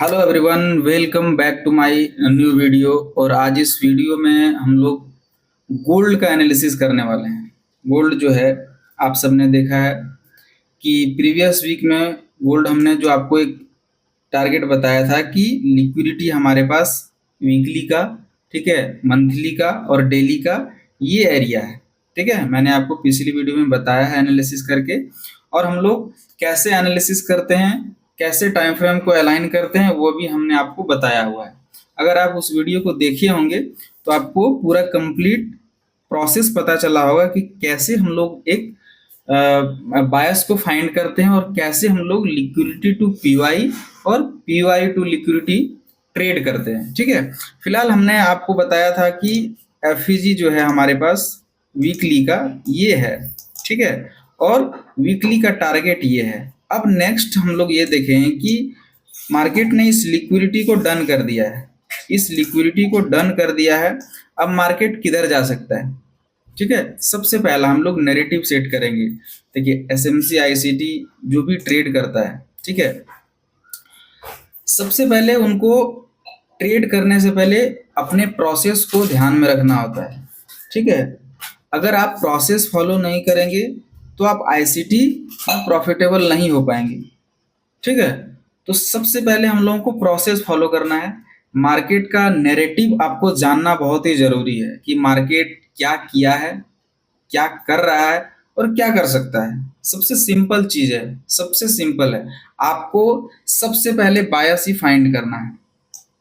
Hello everyone, welcome back to my new video. और आज इस वीडियो में हम लोग गोल्ड का एनालिसिस करने वाले हैं। गोल्ड जो है, आप सबने देखा है कि प्रीवियस वीक में गोल्ड हमने जो आपको एक टारगेट बताया था कि लिक्विडिटी हमारे पास वीकली का, ठीक है, मंथली का और डेली का ये एरिया है। ठीक है, मैंने आपको पिछली वीडियो में बताया है एनालिसिस करके। और हम लोग कैसे एनालिसिस करते हैं, कैसे टाइम फ्रेम को अलाइन करते हैं, वो भी हमने आपको बताया हुआ है। अगर आप उस वीडियो को देखे होंगे तो आपको पूरा कंप्लीट प्रोसेस पता चला होगा कि कैसे हम लोग एक बायस को फाइंड करते हैं और कैसे हम लोग लिक्विडिटी टू पीवाई और पीवाई टू लिक्विडिटी ट्रेड करते हैं। ठीक है, फिलहाल हमने आपको बताया था कि एफईजी जो है हमारे पास वीकली का ये है। ठीक है, और वीकली का टारगेट ये है। अब नेक्स्ट हम लोग ये देखें कि मार्केट ने इस लिक्विडिटी को डन कर दिया है, इस लिक्विडिटी को डन कर दिया है। अब मार्केट किधर जा सकता है? ठीक है, सबसे पहला हम लोग नैरेटिव सेट करेंगे। देखिए, एसएमसी आईसीटी जो भी ट्रेड करता है, ठीक है, सबसे पहले उनको ट्रेड करने से पहले अपने प्रोसेस को ध्यान में रखना होता है। ठीक है, अगर आप प्रोसेस फॉलो नहीं करेंगे तो आप आईसीटी में प्रॉफिटेबल नहीं हो पाएंगे। ठीक है, तो सबसे पहले हम लोगों को प्रोसेस फॉलो करना है। मार्केट का नैरेटिव आपको जानना बहुत ही जरूरी है कि मार्केट क्या किया है, क्या कर रहा है और क्या कर सकता है। सबसे सिंपल चीज है, सबसे सिंपल है। आपको सबसे पहले बायस ही फाइंड करना है,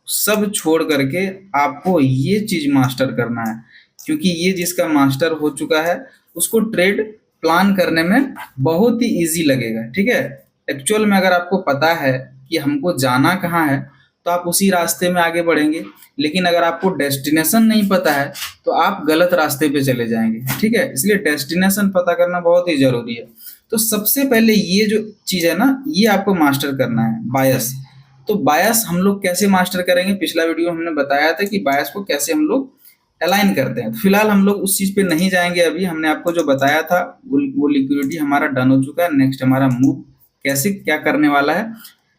सब छोड़ करके आपको ये चीज मास्टर करना है। क्योंकि ये जिसका मास्टर हो चुका है उसको ट्रेड प्लान करने में बहुत ही इजी लगेगा। ठीक है, एक्चुअल में अगर आपको पता है कि हमको जाना कहाँ है तो आप उसी रास्ते में आगे बढ़ेंगे। लेकिन अगर आपको डेस्टिनेशन नहीं पता है तो आप गलत रास्ते पे चले जाएंगे। ठीक है, इसलिए डेस्टिनेशन पता करना बहुत ही जरूरी है। तो सबसे पहले ये जो चीज है ना, ये आपको मास्टर करना है, बायस। तो बायस हम लोग कैसे मास्टर करेंगे? पिछला वीडियो हमने बताया था कि बायस को कैसे हम लोग अलाइन करते हैं। तो फिलहाल हम लोग उस चीज पे नहीं जाएंगे। अभी हमने आपको जो बताया था वो लिक्विडिटी हमारा डन हो चुका है। नेक्स्ट हमारा मूव कैसे क्या करने वाला है,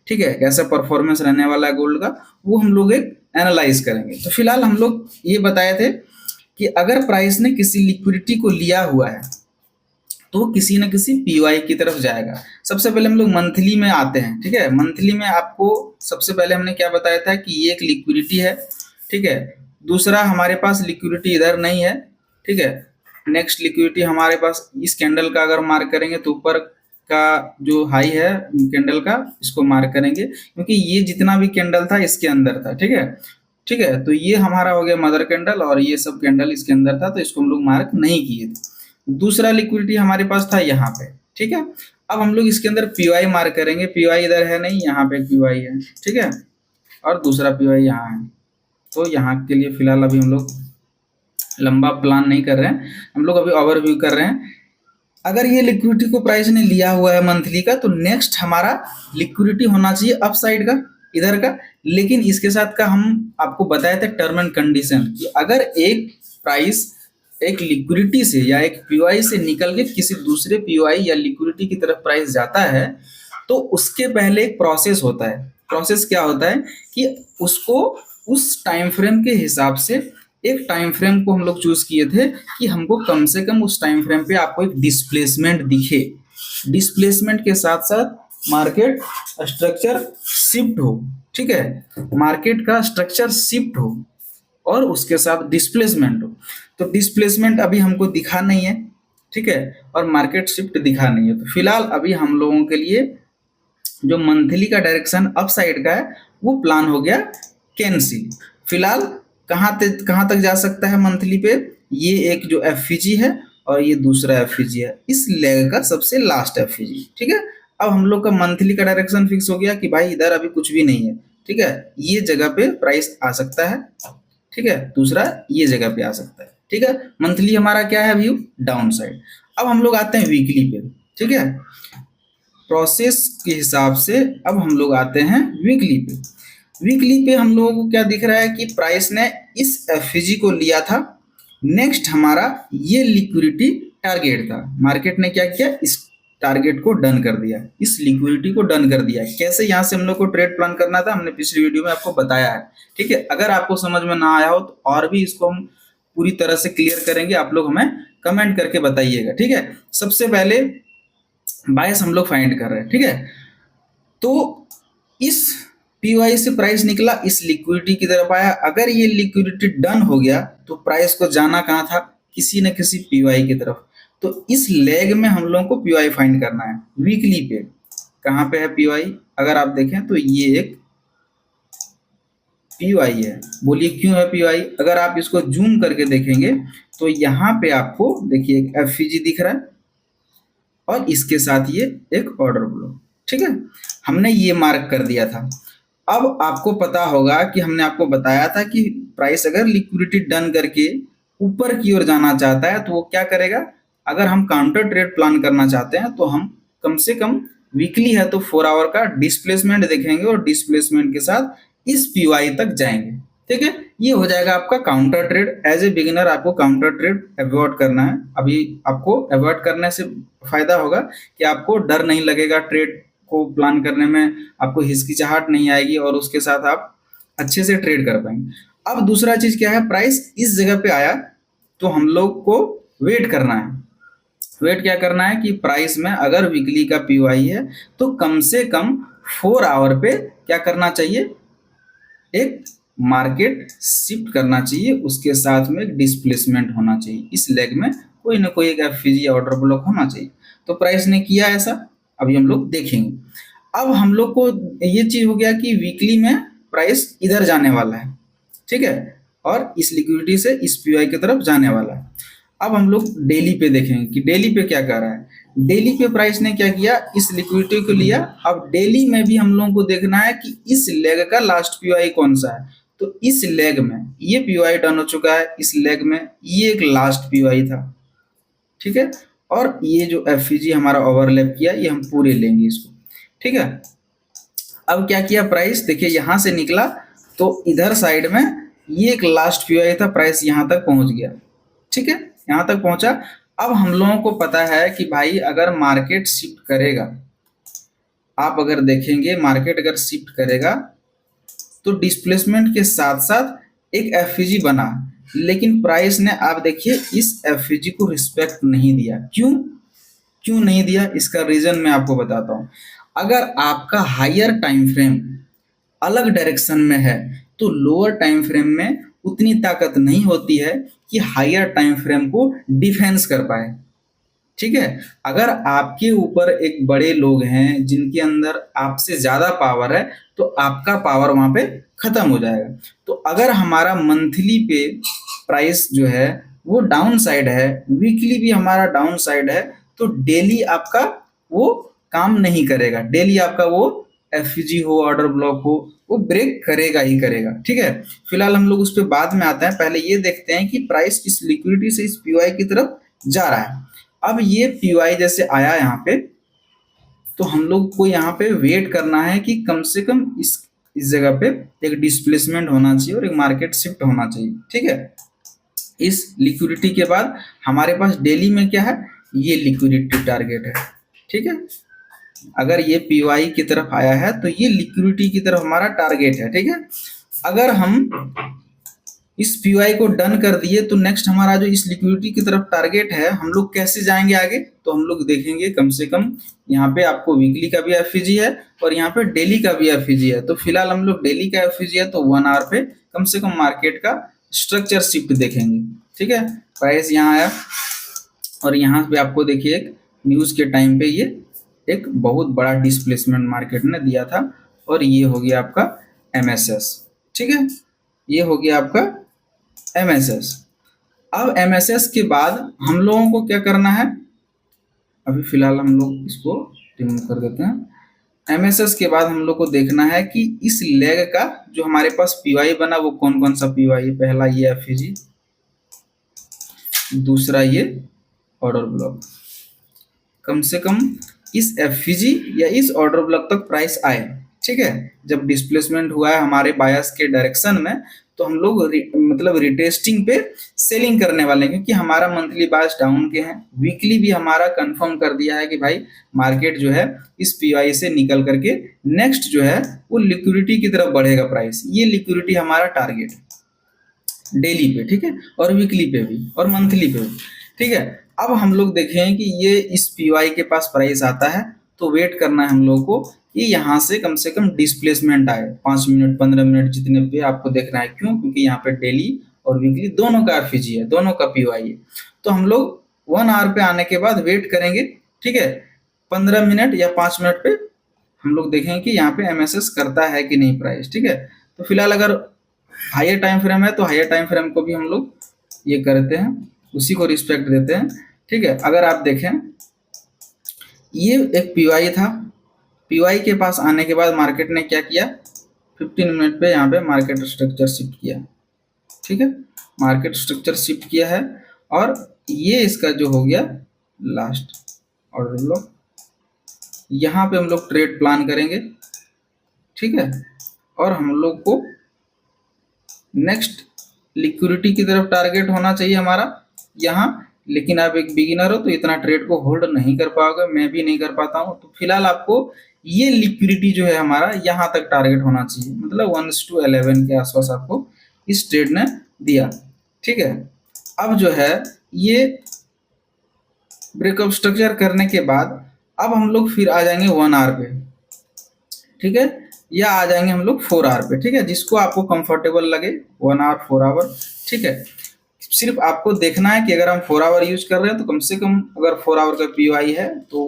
ठीक है, कैसा परफॉर्मेंस रहने वाला है गोल्ड का, वो हम लोग एक एनालाइज करेंगे। तो फिलहाल हम लोग ये बताए थे कि अगर प्राइस ने किसी लिक्विडिटी को लिया हुआ है तो वो किसी न किसी पीवाई की तरफ जाएगा। सबसे पहले हम लोग मंथली में आते हैं। ठीक है, मंथली में आपको सबसे पहले हमने क्या बताया था कि ये एक लिक्विडिटी है। ठीक है, दूसरा हमारे पास लिक्विडिटी इधर नहीं है। ठीक है, नेक्स्ट लिक्विडिटी हमारे पास इस कैंडल का अगर मार्क करेंगे तो ऊपर का जो हाई है कैंडल का, इसको मार्क करेंगे क्योंकि ये जितना भी कैंडल था इसके अंदर था। ठीक है, ठीक है, तो ये हमारा हो गया मदर कैंडल और ये सब कैंडल इसके अंदर था, तो इसको हम लोग मार्क नहीं किए थे। दूसरा लिक्विडिटी हमारे पास था यहाँ पे। ठीक है, अब हम लोग इसके अंदर पीवाई मार्क करेंगे। पीवाई इधर है नहीं, यहाँ पे पीवाई है। ठीक है, और दूसरा पीवाई यहाँ है। तो यहाँ के लिए फिलहाल अभी हम लोग लंबा प्लान नहीं कर रहे हैं, हम लोग अभी ओवरव्यू कर रहे हैं। अगर ये लिक्विडिटी को प्राइस ने लिया हुआ है मंथली का तो नेक्स्ट हमारा लिक्विडिटी होना चाहिए अप साइड का, इधर का। लेकिन इसके साथ का हम आपको बताए थे टर्म एंड कंडीशन कि अगर एक प्राइस एक लिक्विडिटी से या एक पीवाई से निकल के किसी दूसरे पीवाई या लिक्विडिटी की तरफ प्राइस जाता है तो उसके पहले एक प्रोसेस होता है। प्रोसेस क्या होता है कि उसको उस टाइम फ्रेम के हिसाब से, एक टाइम फ्रेम को हम लोग चूज किए थे कि हमको कम से कम उस टाइम फ्रेम पे आपको एक डिस्प्लेसमेंट दिखे। डिस्प्लेसमेंट के साथ साथ मार्केट स्ट्रक्चर शिफ्ट हो। ठीक है, मार्केट का स्ट्रक्चर शिफ्ट हो और उसके साथ डिस्प्लेसमेंट हो। तो डिस्प्लेसमेंट अभी हमको दिखा नहीं है, ठीक है, और मार्केट शिफ्ट दिखा नहीं है। तो फिलहाल अभी हम लोगों के लिए जो मंथली का डायरेक्शन अप साइड का है वो प्लान हो गया कैंसिल। फिलहाल कहाँ तक जा सकता है मंथली पे? ये एक जो एफईजी है और ये दूसरा एफईजी है, इस लेग का सबसे लास्ट एफईजी। ठीक है, अब हम लोग का मंथली का डायरेक्शन फिक्स हो गया कि भाई इधर अभी कुछ भी नहीं है। ठीक है, ये जगह पे प्राइस आ सकता है। ठीक है, दूसरा ये जगह पे आ सकता है। ठीक है, मंथली हमारा क्या है व्यू? Down side. अब हम लोग आते हैं वीकली पे। ठीक है, प्रोसेस के हिसाब से अब हम लोग आते हैं वीकली पे। वीकली पे हम लोगों को क्या दिख रहा है कि प्राइस ने इस एफईजी को लिया था। नेक्स्ट हमारा ये लिक्विडिटी टारगेट था। मार्केट ने क्या किया? इस टारगेट को डन कर दिया, इस लिक्विडिटी को डन कर दिया। कैसे यहाँ से हम लोग को ट्रेड प्लान करना था हमने पिछली वीडियो में आपको बताया है। ठीक है, अगर आपको समझ में ना आया हो तो और भी इसको हम पूरी तरह से क्लियर करेंगे, आप लोग हमें कमेंट करके बताइएगा। ठीक है, सबसे पहले बायस हम लोग फाइंड कर रहे हैं। ठीक है, तो इस पीवाई से प्राइस निकला, इस लिक्विडिटी की तरफ आया। अगर ये लिक्विडिटी डन हो गया तो प्राइस को जाना कहाँ था, किसी न किसी पीवाई की तरफ। तो इस लेग में हम लोगों को पीवाई फाइंड करना है। वीकली पे कहाँ पे है पीवाई, अगर आप देखें तो ये एक पीवाई है। बोलिए क्यों है पीवाई? अगर आप इसको जूम करके देखेंगे तो यहाँ पे आपको देखिए एक एफवीजी दिख रहा है और इसके साथ ये एक ऑर्डर ब्लॉक। ठीक है, हमने ये मार्क कर दिया था। अब आपको पता होगा कि हमने आपको बताया था कि प्राइस अगर लिक्विडिटी डन करके ऊपर की ओर जाना चाहता है तो वो क्या करेगा, अगर हम काउंटर ट्रेड प्लान करना चाहते हैं तो हम कम से कम वीकली है तो 4 आवर का डिस्प्लेसमेंट देखेंगे और डिस्प्लेसमेंट के साथ इस पीवाई तक जाएंगे। ठीक है, ये हो जाएगा आपका counter trade. As a beginner आपको काउंटर ट्रेड अवॉइड करना है। अभी आपको अवॉइड करने से फायदा होगा कि आपको डर नहीं लगेगा, ट्रेड को प्लान करने में आपको हिचकिचाहट नहीं आएगी और उसके साथ आप अच्छे से ट्रेड कर पाएंगे। अब दूसरा चीज क्या है, प्राइस इस जगह पे आया तो हम लोग को वेट करना है। वेट क्या करना है कि प्राइस में अगर वीकली का पीवाई है तो कम से कम 4 आवर पे क्या करना चाहिए, एक मार्केट शिफ्ट करना चाहिए, उसके साथ में एक डिस्प्लेसमेंट होना चाहिए। इस लेग में कोई ना कोई एक एफवीजी ऑर्डर ब्लॉक होना चाहिए। तो प्राइस ने किया ऐसा, अभी हम लोग देखेंगे। अब हम लोग को ये चीज हो गया कि वीकली में प्राइस इधर जाने वाला है। ठीक है, और इस लिक्विडिटी से इस पीवाई की तरफ जाने वाला है। अब हम लोग डेली पे देखेंगे कि डेली पे क्या कर रहा है। डेली पे प्राइस ने क्या किया, इस लिक्विडिटी को लिया। अब डेली में भी हम लोगों को देखना है कि इस लेग का लास्ट पीवाई कौन सा है। तो इस लेग में ये पीवाई डन हो चुका है, इस लेग में ये एक लास्ट पीवाई था। ठीक है, और ये जो एफवीजी हमारा ओवरलैप किया ये हम पूरे लेंगे इसको। ठीक है, अब क्या किया प्राइस, देखिए यहां से निकला तो इधर साइड में ये एक लास्ट पीवाई था, प्राइस यहां तक पहुंच गया। ठीक है, यहां तक पहुंचा। अब हम लोगों को पता है कि भाई अगर मार्केट शिफ्ट करेगा, आप अगर देखेंगे मार्केट अगर शिफ्ट करेगा तो डिस्प्लेसमेंट के साथ साथ एक एफवीजी बना, लेकिन प्राइस ने आप देखिए इस एफवीजी को रिस्पेक्ट नहीं दिया। क्यों क्यों नहीं दिया, इसका रीजन मैं आपको बताता हूं। अगर आपका हायर टाइम फ्रेम अलग डायरेक्शन में है तो लोअर टाइम फ्रेम में उतनी ताकत नहीं होती है कि हायर टाइम फ्रेम को डिफेंस कर पाए। ठीक है, अगर आपके ऊपर एक बड़े लोग हैं जिनके अंदर आपसे ज्यादा पावर है तो आपका पावर वहां पे खत्म हो जाएगा। तो अगर हमारा मंथली पे प्राइस जो है वो डाउन साइड है, वीकली भी हमारा डाउन साइड है, तो डेली आपका वो काम नहीं करेगा। डेली आपका वो एफजी हो ऑर्डर ब्लॉक हो वो ब्रेक करेगा ही करेगा। ठीक है, फिलहाल हम लोग उस पर बाद में आते हैं। पहले ये देखते हैं कि प्राइस इस लिक्विडिटी से इस पीवाई की तरफ जा रहा है। अब ये पीवाई जैसे आया यहाँ पे तो हम लोग को यहाँ पे वेट करना है कि कम से कम इस जगह पे एक डिस्प्लेसमेंट होना चाहिए और एक मार्केट शिफ्ट होना चाहिए। ठीक है, इस लिक्विडिटी के बाद हमारे पास डेली में क्या है, ये लिक्विडिटी टारगेट है। ठीक है, अगर ये पीवाई की तरफ आया है तो ये लिक्विडिटी की तरफ हमारा टारगेट है। ठीक है, अगर हम इस पीवाई को डन कर दिए तो नेक्स्ट हमारा जो इस लिक्विडिटी की तरफ टारगेट है, हम लोग कैसे जाएंगे आगे, तो हम लोग देखेंगे कम से कम यहाँ पे आपको वीकली का भी एफईजी है और यहाँ पे डेली का भी एफईजी है। तो फिलहाल हम लोग डेली का एफईजी है तो 1 आवर पे कम से कम मार्केट का स्ट्रक्चर शिफ्ट देखेंगे। ठीक है, प्राइस यहाँ आया और यहाँ पे आपको देखिए एक न्यूज के टाइम पे ये एक बहुत बड़ा डिस्प्लेसमेंट मार्केट ने दिया था और ये हो गया आपका एमएसएस। ठीक है, ये हो गया आपका एमएसएस। अब एमएसएस के बाद हम लोगों को क्या करना है, अभी फिलहाल हम लोग इसको रिमूव कर देते हैं। एमएसएस के बाद हम लोग को देखना है कि इस लेग का जो हमारे पास पीवाई बना वो कौन कौन सा पीवाई है। पहला ये एफईजी, दूसरा ये ऑर्डर ब्लॉक। कम से कम इस एफईजी या इस ऑर्डर ब्लॉक तक प्राइस आए। ठीक है। जब डिस्प्लेसमेंट हुआ है हमारे बायस के डायरेक्शन में, तो हम लोग मतलब रिटेस्टिंग पे सेलिंग करने वाले हैं, क्योंकि हमारा मंथली बायस डाउन के हैं। वीकली भी हमारा कंफर्म कर दिया है कि भाई मार्केट जो है इस पीवाई से निकल करके नेक्स्ट जो है वो लिक्विडिटी की तरफ बढ़ेगा प्राइस। ये लिक्विडिटी हमारा टारगेट है डेली पे, ठीक है, और वीकली पे भी और मंथली पे भी, ठीक है। अब हम लोग देखें कि ये इस पीवाई के पास प्राइस आता है, तो वेट करना है हम लोग को कि यहाँ से कम डिस्प्लेसमेंट आए 5 मिनट 15 मिनट जितने पे आपको देखना है। क्यों? क्योंकि यहाँ पे डेली और वीकली दोनों का एफईजी है, दोनों का पीवाई है। तो हम लोग 1 आवर पे आने के बाद वेट करेंगे, ठीक है। 15 मिनट या 5 मिनट पे हम लोग देखेंगे कि यहाँ पे एमएसएस करता है कि नहीं प्राइस, ठीक है। तो फिलहाल अगर हायर टाइम फ्रेम है तो हायर टाइम फ्रेम को भी हम लोग ये करते हैं, उसी को रिस्पेक्ट देते हैं, ठीक है। अगर आप देखें ये एक पीवाई था, पीवाई के पास आने के बाद मार्केट ने क्या किया, 15 मिनट पे यहाँ पे मार्केट स्ट्रक्चर शिफ्ट किया, ठीक है। मार्केट स्ट्रक्चर शिफ्ट किया है और ये इसका जो हो गया लास्ट ऑर्डर ब्लॉक। यहाँ पे हम लोग ट्रेड प्लान करेंगे, ठीक है। और हम लोग को नेक्स्ट लिक्विडिटी की तरफ टारगेट होना चाहिए हमारा यहाँ। लेकिन आप एक बिगिनर हो तो इतना ट्रेड को होल्ड नहीं कर पाओगे, मैं भी नहीं कर पाता हूँ। तो फिलहाल आपको ये लिक्विडिटी जो है हमारा यहाँ तक टारगेट होना चाहिए, मतलब 1:11 के आसपास आपको इस ट्रेड ने दिया, ठीक है। अब जो है ये ब्रेकअप स्ट्रक्चर करने के बाद अब हम लोग फिर आ जाएंगे 1 आवर पे, ठीक है, या आ जाएंगे हम लोग 4 आवर पे, ठीक है। जिसको आपको कंफर्टेबल लगे 1 आवर 4 आवर, ठीक है। सिर्फ आपको देखना है कि अगर हम 4 आवर यूज कर रहे हैं तो कम से कम अगर 4 आवर का पीवाई है तो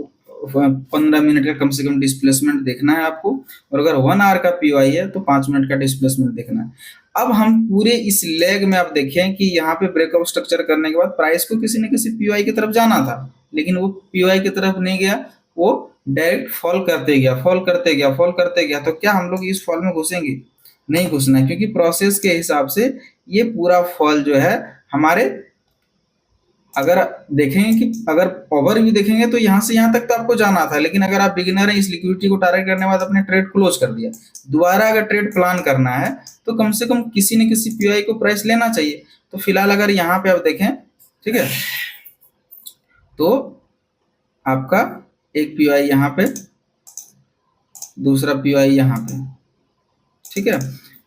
15 मिनट का कम से कम डिस्प्लेसमेंट देखना है आपको, और अगर 1 आवर का पीवाई है तो 5 मिनट का डिस्प्लेसमेंट देखना है। अब हम पूरे इस लेग में आप देखें कि यहाँ पे ब्रेकआउट स्ट्रक्चर करने के बाद प्राइस को किसी न किसी पीवाई की तरफ जाना था, लेकिन वो पीवाई की तरफ नहीं गया, वो डायरेक्ट फॉल करते गया, फॉल करते गया, फॉल करते गया। तो क्या हम लोग इस फॉल में घुसेंगे? नहीं घुसना है, क्योंकि प्रोसेस के हिसाब से ये पूरा फॉल जो है हमारे, अगर देखेंगे कि अगर ओवर भी देखेंगे तो यहाँ से यहाँ तक तो आपको जाना था, लेकिन अगर आप बिगिनर हैं इस लिक्विडिटी को टारगेट करने के बाद अपने ट्रेड क्लोज कर दिया, दोबारा अगर ट्रेड प्लान करना है तो कम से कम किसी न किसी पीआई को प्राइस लेना चाहिए। तो फिलहाल अगर यहाँ पे आप देखें, ठीक है, तो आपका एक पीआई यहाँ पे, दूसरा पीआई यहाँ पे, ठीक है।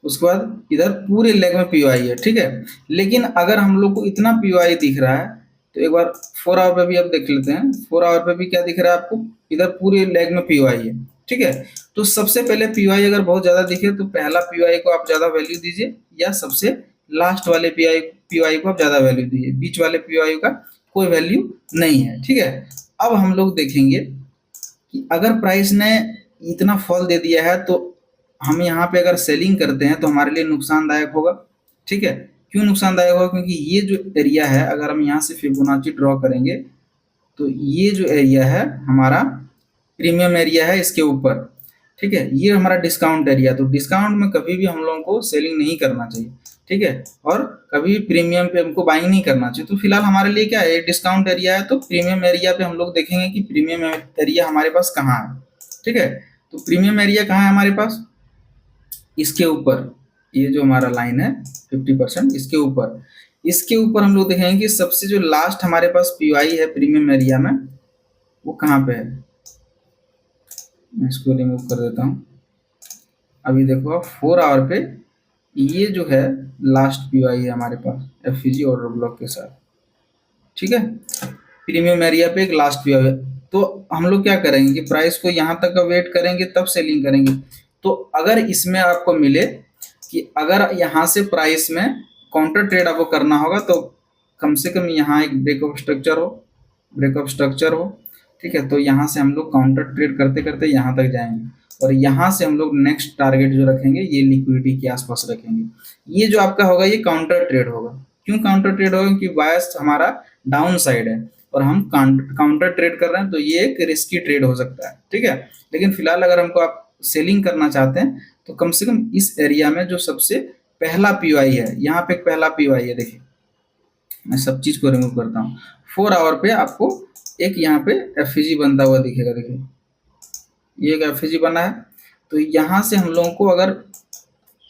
उसके बाद इधर पूरे लेग में पीवाई है, ठीक है। लेकिन अगर हम लोग को इतना पीवाई दिख रहा है तो एक बार 4 आवर पे भी अब देख लेते हैं। 4 आवर पे भी क्या दिख रहा है आपको, इधर पूरे लेग में पीवाई है, ठीक है। तो सबसे पहले पीवाई अगर बहुत ज्यादा दिखे तो पहला पीवाई को आप ज्यादा वैल्यू दीजिए, या सबसे लास्ट वाले पीवाई को आप ज्यादा वैल्यू दीजिए, बीच वाले पीवाई का कोई वैल्यू नहीं है, ठीक है। अब हम लोग देखेंगे कि अगर प्राइस ने इतना फॉल दे दिया है तो हम यहाँ पे अगर सेलिंग करते हैं तो हमारे लिए नुकसानदायक होगा, ठीक है। क्यों नुकसानदायक होगा? क्योंकि ये जो एरिया है, अगर हम यहाँ से फिबोनाची ड्रॉ करेंगे तो ये जो एरिया है हमारा प्रीमियम एरिया है, इसके ऊपर, ठीक है, ये हमारा डिस्काउंट एरिया। तो डिस्काउंट में कभी भी हम लोगों को सेलिंग नहीं करना चाहिए, ठीक है, और कभी भी प्रीमियम पे हमको बाइंग नहीं करना चाहिए। तो फिलहाल हमारे लिए क्या है, डिस्काउंट एरिया है, तो प्रीमियम एरिया पे हम लोग देखेंगे कि प्रीमियम एरिया हमारे पास कहाँ है, ठीक है। तो प्रीमियम एरिया कहाँ है हमारे पास, इसके ऊपर, ये जो हमारा लाइन है 50%, इसके ऊपर हम लोग देखेंगे कि सबसे जो लास्ट हमारे पास पीवाई है प्रीमियम एरिया में वो कहाँ पे है। मैं इसको रिमूव कर देता हूँ। अभी देखो आप 4 आवर पे ये जो है लास्ट पीवाई है हमारे पास एफईजी ऑर्डर ब्लॉक के साथ, ठीक है। प्रीमियम एरिया पे एक लास्ट पीवाई है। तो हम लोग क्या करेंगे कि प्राइस को यहाँ तक का वेट करेंगे तब सेलिंग करेंगे। तो अगर इसमें आपको मिले कि अगर यहाँ से प्राइस में काउंटर ट्रेड आपको करना होगा तो कम से कम यहाँ एक ब्रेकअप स्ट्रक्चर हो, ठीक है। तो यहाँ से हम लोग काउंटर ट्रेड करते करते यहाँ तक जाएंगे, और यहाँ से हम लोग नेक्स्ट टारगेट जो रखेंगे ये लिक्विडिटी के आसपास रखेंगे। ये जो आपका होगा ये काउंटर ट्रेड होगा। क्यों काउंटर ट्रेड होगा? क्योंकि बायस हमारा डाउन साइड है और हम काउंटर ट्रेड कर रहे हैं, तो ये एक रिस्की ट्रेड हो सकता है, ठीक है। लेकिन फिलहाल अगर हमको आप सेलिंग करना चाहते हैं तो कम से कम इस एरिया में जो सबसे पहला पीवाई है, यहाँ पे एक पहला पीवाई है, देखिए मैं सब चीज को रिमूव करता हूँ। 4 आवर पे आपको एक यहाँ पे एफईजी बनता हुआ दिखेगा, देखिए ये एक एफईजी बना है। तो यहाँ से हम लोगों को अगर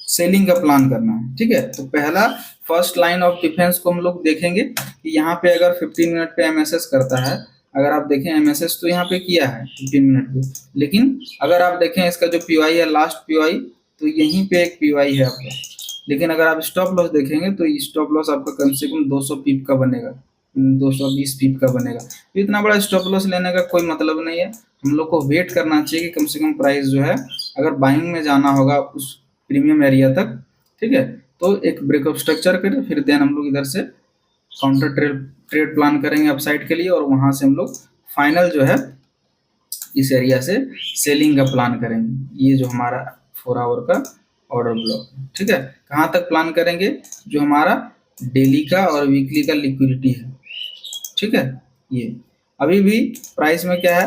सेलिंग का प्लान करना है, ठीक है, तो पहला फर्स्ट लाइन ऑफ डिफेंस को हम लोग देखेंगे कि यहाँ पे अगर 15 मिनट पे एमएसएस करता है, अगर आप देखें एमएसएस तो यहाँ पे किया है 15 मिनट पे, लेकिन अगर आप देखें इसका जो पीवाई है लास्ट पीवाई, तो यहीं पे एक पीवाई है आपका, लेकिन अगर आप स्टॉप लॉस देखेंगे तो स्टॉप लॉस आपका कम से कम 200 पीप का बनेगा, 220 पीप का बनेगा। तो इतना बड़ा स्टॉप लॉस लेने का कोई मतलब नहीं है, हम लोग को वेट करना चाहिए कि कम से कम प्राइस जो है अगर बाइंग में जाना होगा उस प्रीमियम एरिया तक, ठीक है, तो एक ब्रेकअप स्ट्रक्चर करें, फिर देन हम लोग इधर से काउंटर ट्रेड प्लान करेंगे अपसाइड के लिए, और वहां से हम लोग फाइनल जो है इस एरिया से सेलिंग का प्लान करेंगे। ये जो हमारा 4 आवर का ऑर्डर ब्लॉक, ठीक है, कहाँ तक प्लान करेंगे, जो हमारा डेली का और वीकली का लिक्विडिटी है, ठीक है। ये अभी भी प्राइस में क्या है,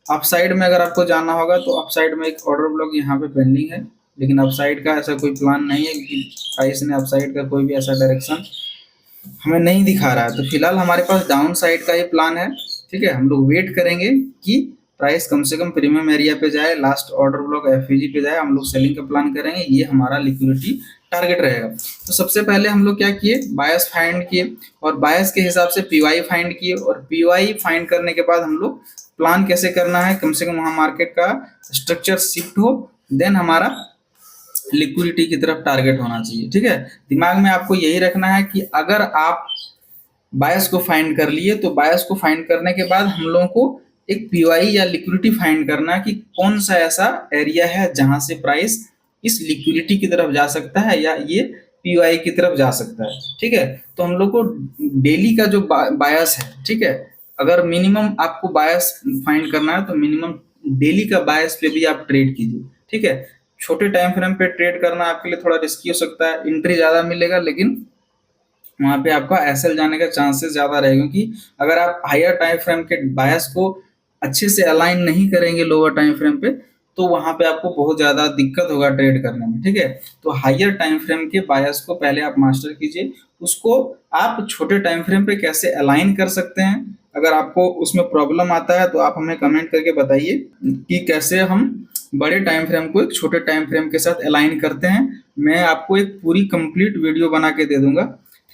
अपसाइड में अगर आपको जाना होगा तो अपसाइड में एक ऑर्डर ब्लॉक यहाँ पे पेंडिंग है, लेकिन अपसाइड का ऐसा कोई प्लान नहीं है कि प्राइस ने अपसाइड का कोई भी ऐसा डायरेक्शन हमें नहीं दिखा रहा है। तो फिलहाल हमारे पास डाउन साइड का ही प्लान है, ठीक है। हम लोग वेट करेंगे कि प्राइस कम से कम प्रीमियम एरिया पे जाए, लास्ट ऑर्डर ब्लॉक एफईजी पे जाए, हम लोग सेलिंग का प्लान करेंगे, ये हमारा लिक्विडिटी टारगेट रहेगा। तो सबसे पहले हम लोग क्या किए, बायस फाइंड किए, और बायस के हिसाब से पीवाई फाइंड किए, और पीवाई फाइंड करने के बाद हम लोग प्लान कैसे करना है, कम से कम वहाँ मार्केट का स्ट्रक्चर शिफ्ट हो, देन हमारा लिक्विडिटी की तरफ टारगेट होना चाहिए, ठीक है। दिमाग में आपको यही रखना है कि अगर आप बायस को फाइंड कर लिए, तो बायस को फाइंड करने के बाद हम लोगों को एक पीवाई या लिक्विडिटी फाइंड करना है कि कौन सा ऐसा एरिया है जहां से प्राइस इस लिक्विडिटी की तरफ जा सकता है या ये पीवाई की तरफ जा सकता है, ठीक है। तो हम लोग को डेली का जो बायस है, ठीक है, अगर मिनिमम आपको बायस फाइंड करना है तो मिनिमम डेली का बायस पे भी आप ट्रेड कीजिए, ठीक है। छोटे टाइम फ्रेम पे ट्रेड करना आपके लिए थोड़ा रिस्की हो सकता है, एंट्री ज्यादा मिलेगा, लेकिन वहां पे आपका एसएल जाने का चांसेस ज्यादा रहेगा, क्योंकि अगर आप हायर टाइम फ्रेम के बायस को अच्छे से अलाइन नहीं करेंगे लोअर टाइम फ्रेम पे, तो वहां पे आपको बहुत ज्यादा दिक्कत होगा ट्रेड करने में, ठीक है। तो हायर टाइम फ्रेम के बायस को पहले आप मास्टर कीजिए, उसको आप छोटे टाइम फ्रेम पे कैसे अलाइन कर सकते हैं, अगर आपको उसमें प्रॉब्लम आता है तो आप हमें कमेंट करके बताइए कि कैसे हम बड़े टाइम फ्रेम को एक छोटे टाइम फ्रेम के साथ अलाइन करते हैं। मैं आपको एक पूरी कंप्लीट वीडियो बना के दे दूंगा,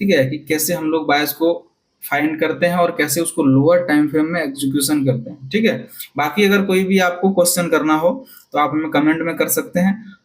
ठीक है, कि कैसे हम लोग बायस को फाइंड करते हैं और कैसे उसको लोअर टाइम फ्रेम में एग्जीक्यूशन करते हैं, ठीक है। बाकी अगर कोई भी आपको क्वेश्चन करना हो तो आप हमें कमेंट में कर सकते हैं,